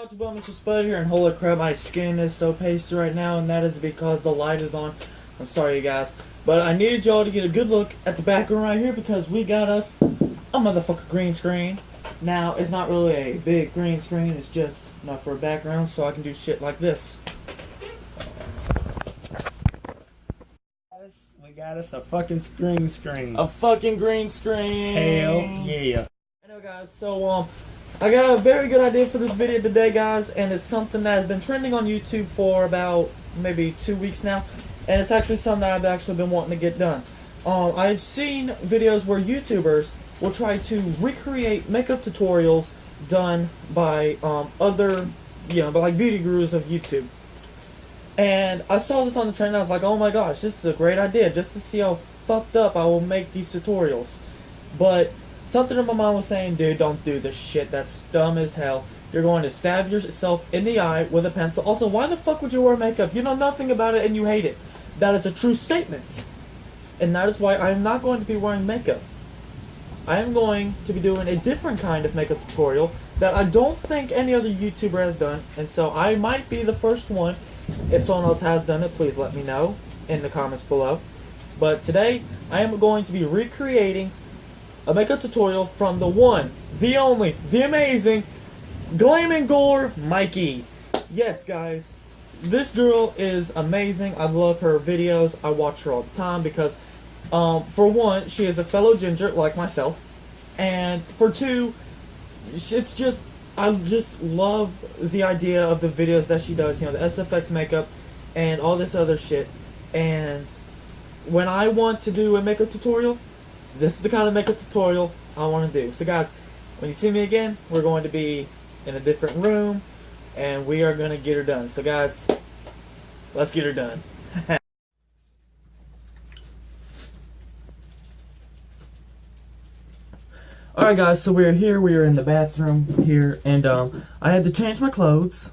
What's up, Mr.Spud here, and holy crap, my skin is so pasty right now, and that is because the light is on. I'm sorry, you guys, but I needed y'all to get a good look at the background right here because we got us a motherfucking green screen. Now, it's not really a big green screen, it's just enough for a background so I can do shit like this. We got us a fucking green screen. A fucking green screen! Hell yeah. I know, guys, so, I got a very good idea for this video today, guys, and it's something that has been trending on YouTube for about maybe 2 weeks now, and it's actually something that I've actually been wanting to get done. I've seen videos where YouTubers will try to recreate makeup tutorials done by other, but like beauty gurus of YouTube. And I saw this on the trend and I was like, oh my gosh, this is a great idea, just to see how fucked up I will make these tutorials. But something in my mind was saying, dude, don't do this shit, that's dumb as hell. You're going to stab yourself in the eye with a pencil. Also, why the fuck would you wear makeup? You know nothing about it and you hate it. That is a true statement. And that is why I am not going to be wearing makeup. I am going to be doing a different kind of makeup tutorial that I don't think any other YouTuber has done. And so I might be the first one. If someone else has done it, please let me know in the comments below. But today, I am going to be recreating a makeup tutorial from the one, the only, the amazing Glam and Gore Mikey. Yes, guys, this girl is amazing. I love her videos. I watch her all the time because, for one, she is a fellow ginger like myself, and for two, it's just, I just love the idea of the videos that she does, the SFX makeup and all this other shit. And when I want to do a makeup tutorial, this is the kind of makeup tutorial I want to do. So guys, when you see me again, we're going to be in a different room and we are going to get her done. So guys, let's get her done. Alright guys, so we're here, we are in the bathroom here, and I had to change my clothes,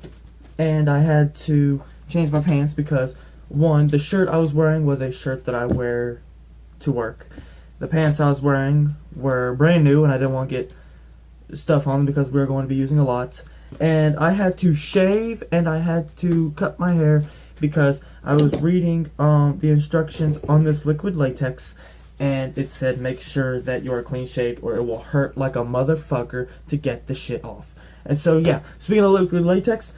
and I had to change my pants because, one, the shirt I was wearing was a shirt that I wear to work. The pants I was wearing were brand new, and I didn't want to get stuff on them because we were going to be using a lot. And I had to shave, and I had to cut my hair because I was reading the instructions on this liquid latex, and it said make sure that you are clean shaved or it will hurt like a motherfucker to get the shit off. And so yeah, speaking of liquid latex,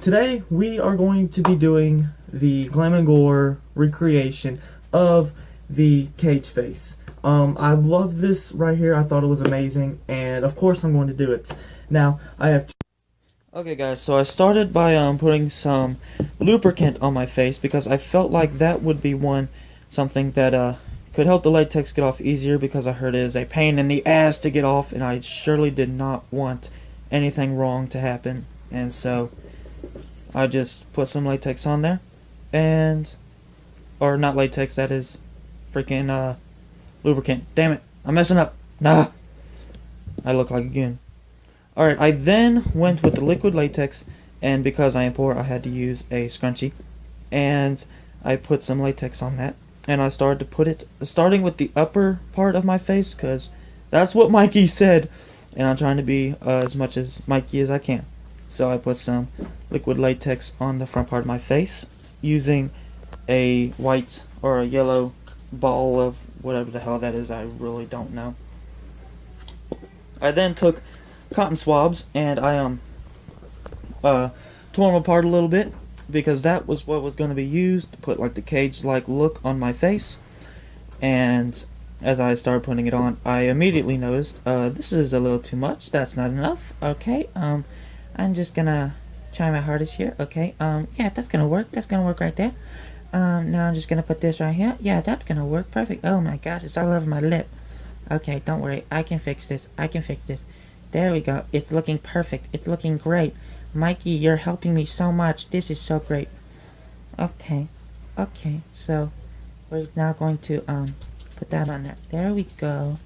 today we are going to be doing the Glam and Gore recreation of the cage face. I love this right here. I thought it was amazing, and of course I'm going to do it. Now I have Okay guys, so I started by putting some lubricant on my face because I felt like that would be something that could help the latex get off easier, because I heard it is a pain in the ass to get off, and I surely did not want anything wrong to happen. And so I just put some latex on there, or not latex, that is freaking lubricant. Damn it, I'm messing up. Nah, I look like a goon. Alright, I then went with the liquid latex, and because I am poor, I had to use a scrunchie, and I put some latex on that. And I started to put it, starting with the upper part of my face, because that's what Mikey said. And I'm trying to be as much as Mikey as I can. So I put some liquid latex on the front part of my face, using a white or a yellow ball of whatever the hell that is, I really don't know. I then took cotton swabs, and I tore them apart a little bit, because that was what was going to be used to put like the cage-like look on my face. And as I started putting it on, I immediately noticed, this is a little too much, that's not enough. Okay, I'm just gonna try my hardest here. Okay, yeah, that's gonna work right there. Now I'm just gonna put this right here. Yeah, that's gonna work perfect. Oh my gosh, it's all over my lip. Okay, don't worry, I can fix this. There we go, it's looking perfect, it's looking great. Mikey, you're helping me so much. This is so great. Okay, so we're now going to put that on there. There we go.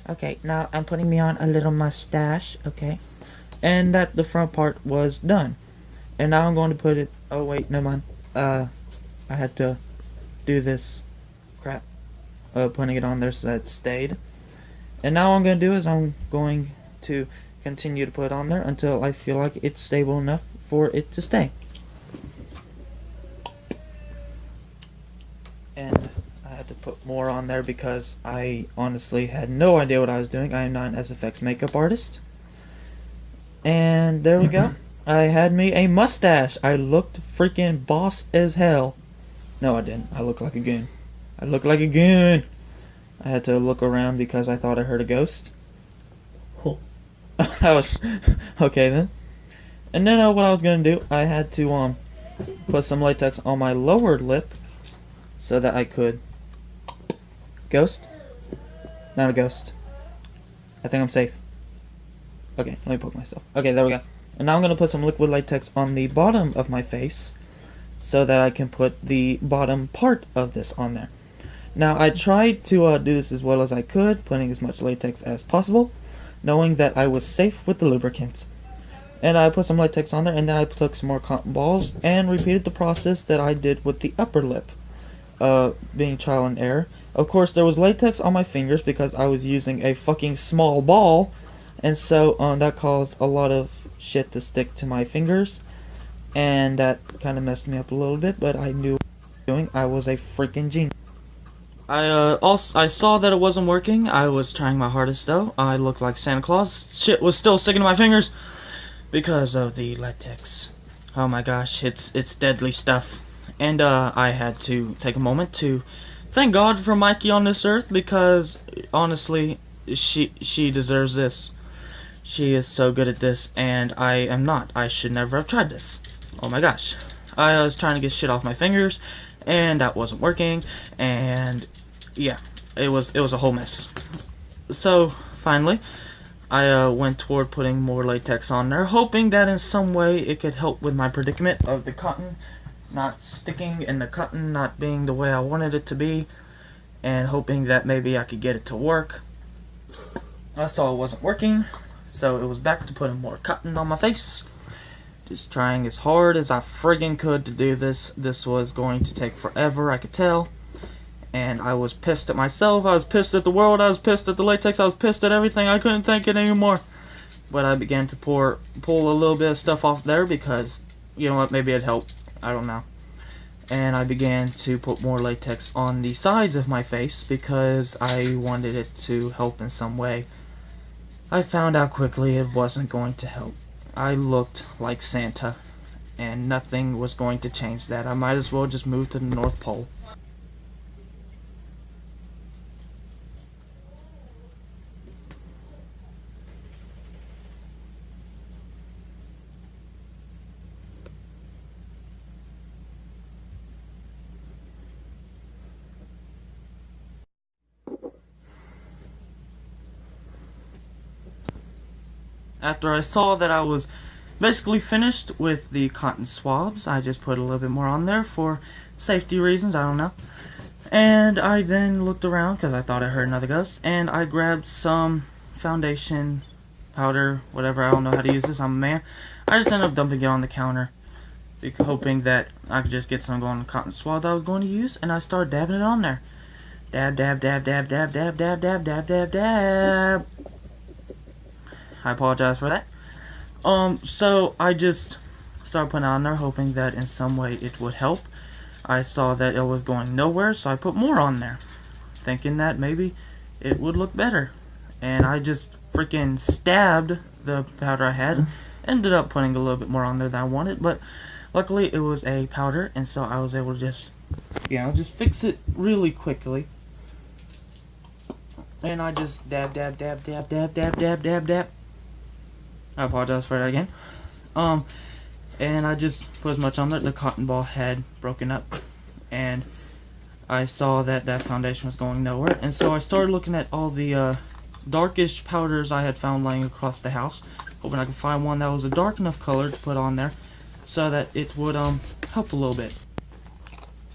Okay, now I'm putting me on a little mustache. Okay, and that the front part was done. And now I'm going to put it. Oh wait, never mind. I had to do this crap, putting it on there so that it stayed. And now what I'm going to do is I'm going to continue to put it on there until I feel like it's stable enough for it to stay. And I had to put more on there because I honestly had no idea what I was doing. I am not an SFX makeup artist. And there we go. I had me a mustache. I looked freaking boss as hell. No, I didn't. I look like a goon. I look like a goon. I had to look around because I thought I heard a ghost. I was okay then. And then what I was gonna do, I had to put some latex on my lower lip so that I could ghost. Not a ghost. I think I'm safe. Okay, let me poke myself. Okay, there we go. And now I'm gonna put some liquid latex on the bottom of my face so that I can put the bottom part of this on there. Now I tried to do this as well as I could, putting as much latex as possible, knowing that I was safe with the lubricant. And I put some latex on there, and then I took some more cotton balls and repeated the process that I did with the upper lip, being trial and error. Of course, there was latex on my fingers because I was using a fucking small ball, and so that caused a lot of shit to stick to my fingers, and that kind of messed me up a little bit, but I knew what I was doing. I was a freaking genius. I saw that it wasn't working. I was trying my hardest though. I looked like Santa Claus. Shit was still sticking to my fingers because of the latex. Oh my gosh, it's deadly stuff. And I had to take a moment to thank God for Mikey on this earth, because honestly, she deserves this. She is so good at this, and I am not. I should never have tried this. Oh my gosh. I was trying to get shit off my fingers, and that wasn't working, and yeah, it was a whole mess. So finally, I went toward putting more latex on there, hoping that in some way it could help with my predicament of the cotton not sticking and the cotton not being the way I wanted it to be, and hoping that maybe I could get it to work. I saw it wasn't working, so it was back to putting more cotton on my face. Just trying as hard as I friggin' could to do this. This was going to take forever, I could tell. And I was pissed at myself, I was pissed at the world, I was pissed at the latex, I was pissed at everything. I couldn't think it anymore. But I began to pull a little bit of stuff off there because, you know what, maybe it'd help. I don't know. And I began to put more latex on the sides of my face because I wanted it to help in some way. I found out quickly it wasn't going to help. I looked like Santa, and nothing was going to change that. I might as well just move to the North Pole. After I saw that I was basically finished with the cotton swabs, I just put a little bit more on there for safety reasons, I don't know. And I then looked around because I thought I heard another ghost, and I grabbed some foundation, powder, whatever. I don't know how to use this, I'm a man. I just ended up dumping it on the counter, hoping that I could just get some on the cotton swab that I was going to use, and I started dabbing it on there. Dab, dab, dab, dab, dab, dab, dab, dab, dab, dab, dab. I apologize for that. So I just started putting it on there, hoping that in some way it would help. I saw that it was going nowhere, so I put more on there, thinking that maybe it would look better. And I just freaking stabbed the powder I had. Ended up putting a little bit more on there than I wanted, but luckily it was a powder, and so I was able to just, just fix it really quickly. And I just dab, dab, dab, dab, dab, dab, dab, dab, dab. I apologize for that again. And I just put as much on there. The cotton ball had broken up, and I saw that that foundation was going nowhere, and so I started looking at all the darkish powders I had found laying across the house, hoping I could find one that was a dark enough color to put on there so that it would help a little bit.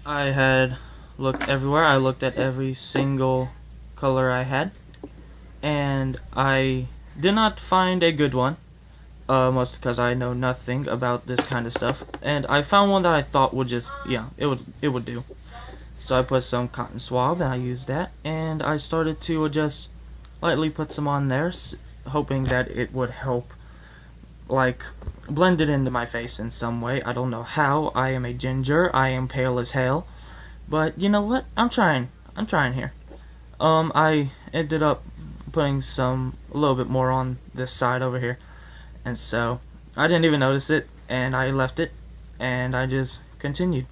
I had looked everywhere. I looked at every single color I had, and I did not find a good one. Mostly because I know nothing about this kind of stuff, and I found one that I thought would just, it would do. So I put some cotton swab, and I used that, and I started to just lightly put some on there, hoping that it would help, like, blend it into my face in some way. I don't know how. I am a ginger. I am pale as hell. But you know what? I'm trying here. I ended up putting a little bit more on this side over here. And so, I didn't even notice it, and I left it, and I just continued.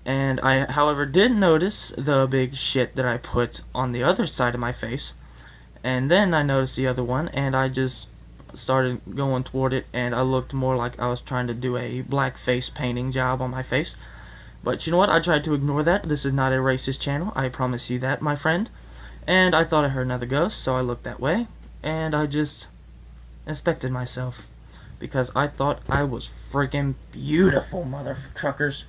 And I, however, did notice the big shit that I put on the other side of my face. And then I noticed the other one, and I just started going toward it, and I looked more like I was trying to do a black face painting job on my face. But you know what? I tried to ignore that. This is not a racist channel. I promise you that, my friend. And I thought I heard another ghost, so I looked that way, and I just inspected myself. Because I thought I was freaking beautiful, mother truckers.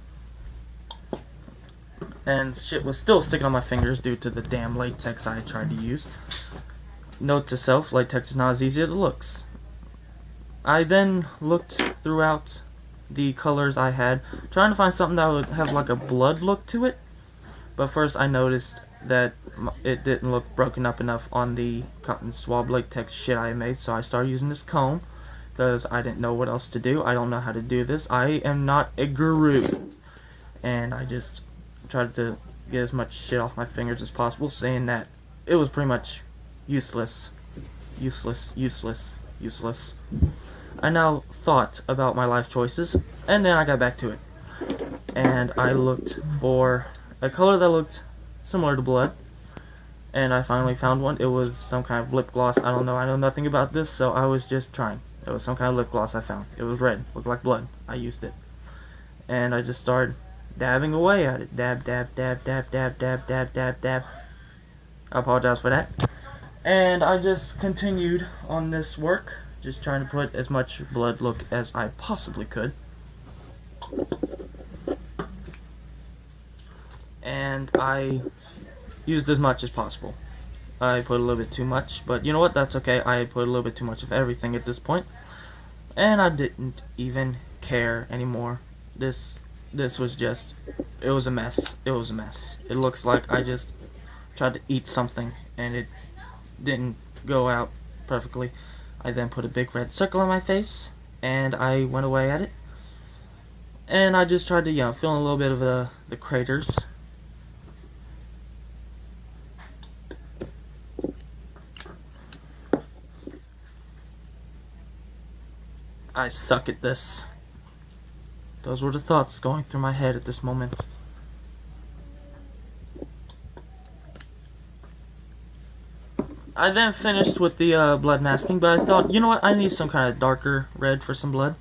And shit was still sticking on my fingers due to the damn latex I tried to use. Note to self, latex is not as easy as it looks. I then looked throughout the colors I had, trying to find something that would have like a blood look to it. But first I noticed that it didn't look broken up enough on the cotton swab latex shit I made, so I started using this comb, because I didn't know what else to do. I don't know how to do this. I am not a guru. And I just tried to get as much shit off my fingers as possible, saying that it was pretty much useless. I now thought about my life choices, and then I got back to it. And I looked for a color that looked similar to blood, and I finally found one. It was some kind of lip gloss. I don't know. I know nothing about this, so I was just trying. It was some kind of lip gloss I found. It was red. Looked like blood. I used it. And I just started dabbing away at it. Dab, dab, dab, dab, dab, dab, dab, dab, dab. I apologize for that. And I just continued on this work, just trying to put as much blood look as I possibly could. And I used as much as possible. I put a little bit too much, but you know what? That's okay. I put a little bit too much of everything at this point, and I didn't even care anymore. This was just, it was a mess. It was a mess. It looks like I just tried to eat something, and it didn't go out perfectly. I then put a big red circle on my face, and I went away at it. And I just tried to, you know, fill in a little bit of the craters. I suck at this. Those were the thoughts going through my head at this moment. I then finished with the blood masking, but I thought, you know what, I need some kind of darker red for some blood.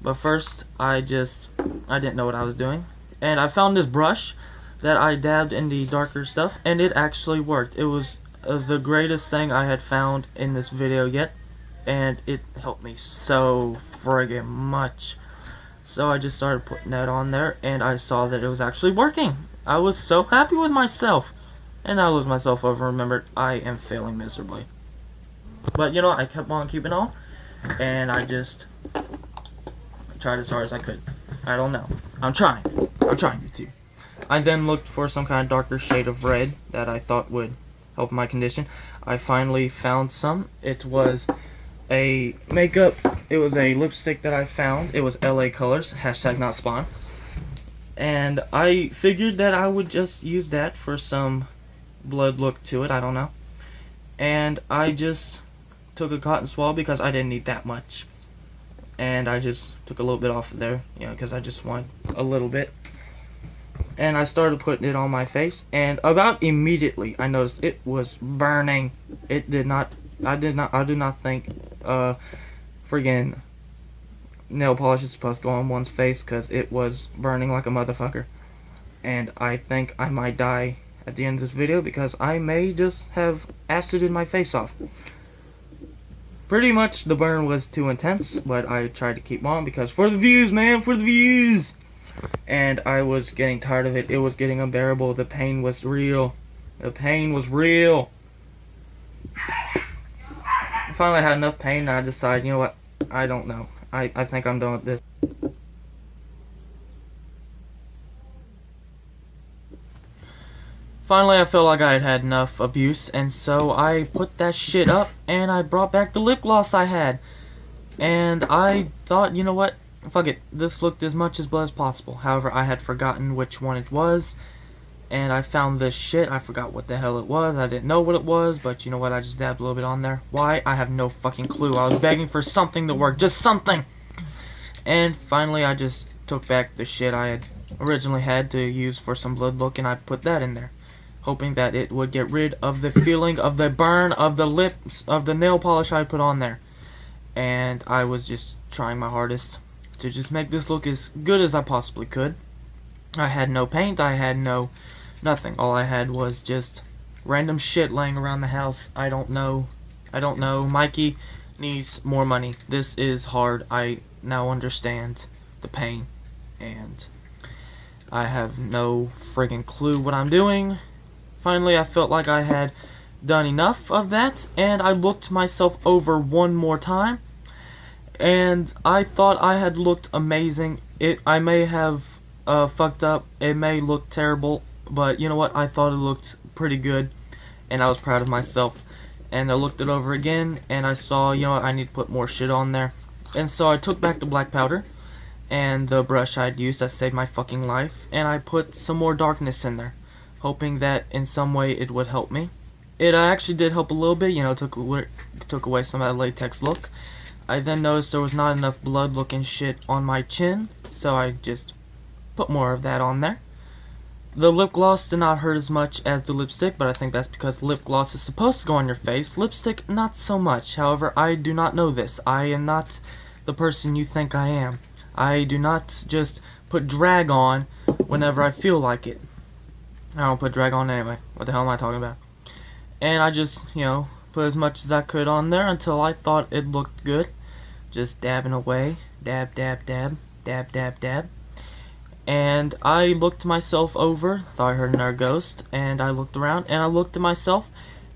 But first, I didn't know what I was doing. And I found this brush that I dabbed in the darker stuff, and it actually worked. It was the greatest thing I had found in this video yet, and it helped me so friggin' much. So I just started putting that on there, and I saw that it was actually working. I was so happy with myself. And I looked myself over and remembered I am failing miserably. But you know, I kept on keeping on, and I just tried as hard as I could. I don't know. I'm trying, YouTube. I then looked for some kind of darker shade of red that I thought would help my condition. I finally found some. It was a makeup. It was a lipstick that I found. It was LA Colors, hashtag not spawn. And I figured that I would just use that for some blood look to it, I don't know. And I just took a cotton swab because I didn't need that much. And I just took a little bit off of there, you know, because I just want a little bit. And I started putting it on my face, and about immediately I noticed it was burning. It did not, I do not think friggin' nail polish is supposed to go on one's face, because it was burning like a motherfucker. And I think I might die at the end of this video, because I may just have acided my face off. Pretty much the burn was too intense, but I tried to keep on, because for the views, man, for the views! And I was getting tired of it. It was getting unbearable. The pain was real. The pain was real. Finally I had enough pain, and I decided, you know what, I don't know. I think I'm done with this. Finally, I felt like I had had enough abuse, and so I put that shit up, and I brought back the lip gloss I had. And I thought, you know what? Fuck it. This looked as much as blood as possible. However, I had forgotten which one it was. And I found this shit. I forgot what the hell it was. I didn't know what it was, but you know what? I just dabbed a little bit on there. Why? I have no fucking clue. I was begging for something to work. Just something! And finally, I just took back the shit I had originally had to use for some blood look, and I put that in there, hoping that it would get rid of the feeling of the burn of the lips, of the nail polish I put on there. And I was just trying my hardest to just make this look as good as I possibly could. I had no paint, I had nothing. All I had was just random shit laying around the house. I don't know. Mikey needs more money. This is hard. I now understand the pain, and I have no friggin' clue what I'm doing. Finally, I felt like I had done enough of that, and I looked myself over one more time, and I thought I had looked amazing. I may have fucked up. It may look terrible, but you know what? I thought it looked pretty good, and I was proud of myself. And I looked it over again, and I saw, you know what? I need to put more shit on there. And so I took back the black powder and the brush I'd used that saved my fucking life, and I put some more darkness in there, hoping that in some way it would help me. It actually did help a little bit, you know, took away some of that latex look. I then noticed there was not enough blood looking shit on my chin, so I just put more of that on there. The lip gloss did not hurt as much as the lipstick, but I think that's because lip gloss is supposed to go on your face. Lipstick, not so much. However, I do not know this. I am not the person you think I am. I do not just put drag on whenever I feel like it. I don't put drag on anyway. What the hell am I talking about? And I just, you know, put as much as I could on there until I thought it looked good. Just dabbing away. Dab, dab, dab. Dab, dab, dab. And I looked myself over, thought I heard another ghost, and I looked around, and I looked at myself,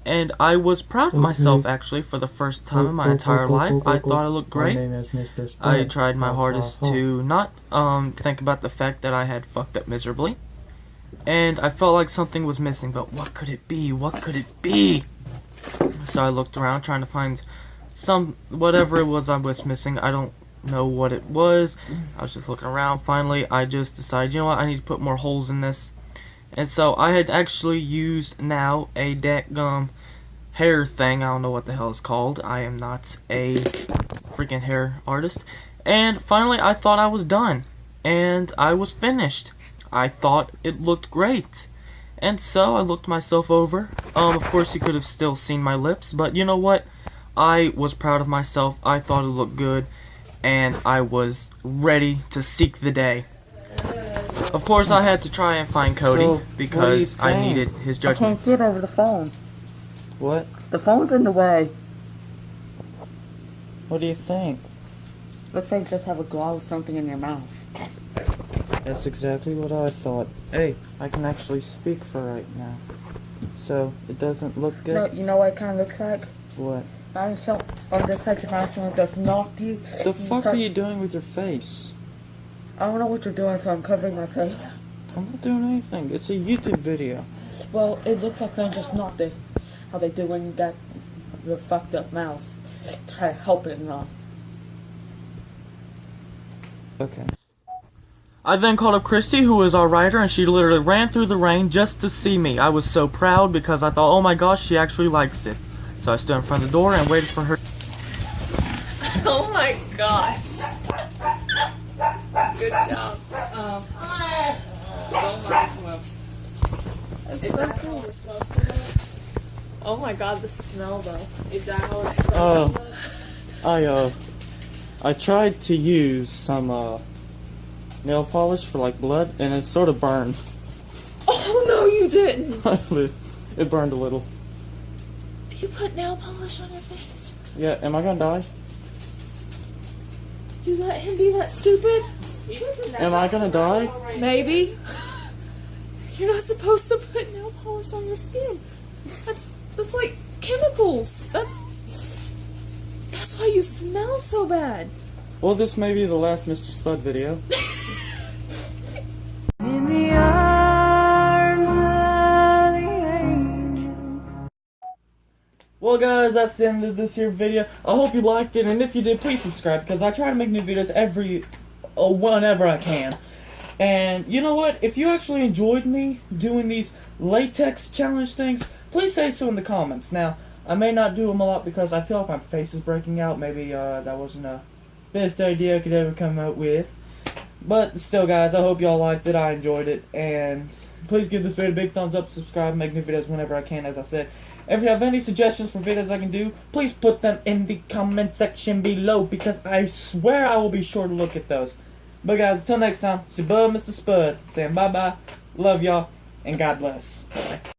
and I was proud of myself, actually, for the first time in my entire life. I thought I looked great. My name is Mr.Spud. I tried my hardest to not think about the fact that I had fucked up miserably, and I felt like something was missing, but what could it be? What could it be? So I looked around, trying to find whatever it was I was missing. I don't know what it was. I was just looking around. Finally, I just decided, you know what, I need to put more holes in this. And so I had actually used now a dadgum hair thing. I don't know what the hell it's called. I am not a freaking hair artist. And finally, I thought I was done, and I was finished. I thought it looked great. And so I looked myself over. Of course, you could have still seen my lips, but you know what? I was proud of myself. I thought it looked good, and I was ready to seek the day. Of course, I had to try and find Cody, because I needed his I judgment. can't see it over the phone. What? The phone's in the way. What do you think? Looks like you just have a glob with something in your mouth. That's exactly what I thought. Hey, I can actually speak for right now. So, it doesn't look good? No, you know what it kind of looks like? What? On this like if someone just knocked you. The fuck are you doing with your face? I don't know what you're doing, so I'm covering my face. I'm not doing anything. It's a YouTube video. Well, it looks like someone just knocked it. How they do when you got your fucked up mouse. Try to help it and all. Okay. I then called up Christy, who is our writer, and she literally ran through the rain just to see me. I was so proud because I thought, oh my gosh, she actually likes it. So I stood in front of the door and waited for her. Oh my gosh. Good job. It's so cool. Oh my god, the smell though. Is that how it's I tried to use some nail polish for like blood, and it sort of burned. Oh no, you didn't. It burned a little. You put nail polish on your face. Yeah, am I gonna die? You let him be that stupid? Am I gonna die? Maybe. You're not supposed to put nail polish on your skin. That's like chemicals. That's why you smell so bad. Well, this may be the last Mr. Spud video. In the arms of the Well, guys, that's the end of this here video. I hope you liked it, and if you did, please subscribe, because I try to make new videos whenever I can. And you know what? If you actually enjoyed me doing these latex challenge things, please say so in the comments. Now, I may not do them a lot because I feel like my face is breaking out. Maybe that wasn't the best idea I could ever come up with. But still, guys, I hope y'all liked it. I enjoyed it. And please give this video a big thumbs up, subscribe, make new videos whenever I can, as I said. If you have any suggestions for videos I can do, please put them in the comment section below, because I swear I will be sure to look at those. But guys, until next time, it's your bud, Mr. Spud, saying bye-bye, love y'all, and God bless. Bye.